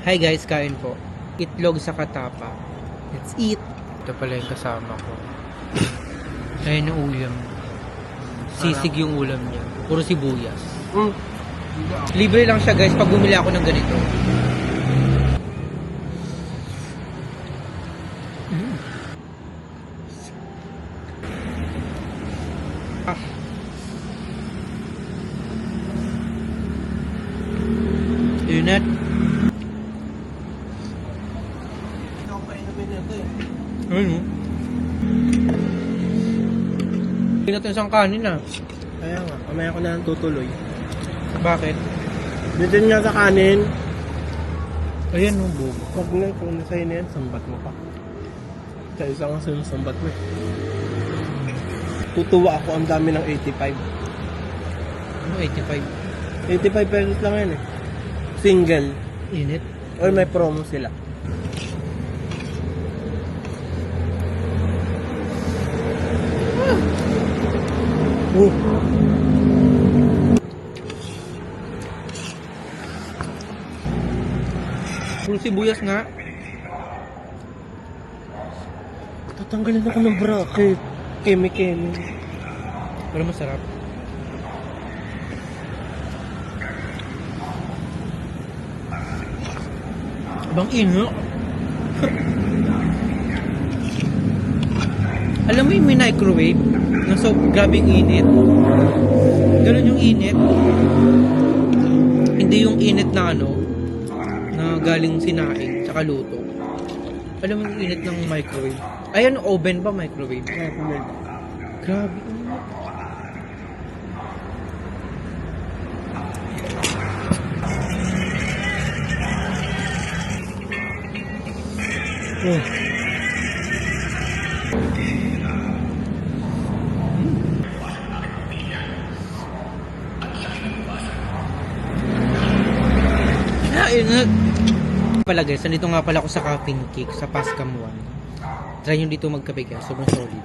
Hi guys, kain po. Itlog sa katapa. Let's eat. Ito pala yung kasama ko. Ayun yung ulam. Sisig yung ulam niya. Puro sibuyas. Libre lang siya guys pag bumili ako ng ganito. Init. Ayun. Hindi natin isang kanin ah. Kaya nga, kamaya ko na lang tutuloy. Bakit? Dito nga sa kanin, Ayan yung bubo. pag na, kung nasa'yo na yan, sambat mo pa. Sa isa nga sinusambat mo eh. Tutuwa ako, ang dami ng 85. Ano 85? 85 pesos lang yan eh. Single. Init. Or may promo sila. Puro sibuyas nga. Tatanggalin ako ng bracket. Keme-keme. Pero masarap. Abang ino. Alam mo yung may microwave? Na so, grabing init. Ganun yung init. Hindi yung init na ano, na galing sinaing, tsaka luto. Alam mo yung init ng microwave? Ayan, oven ba microwave? Kaya pumil. Grabe. Init. Pala guys, nandito nga pala ako sa Caffeine Cake sa Pascam 1. Try nyo dito magkape guys, sobrang solid.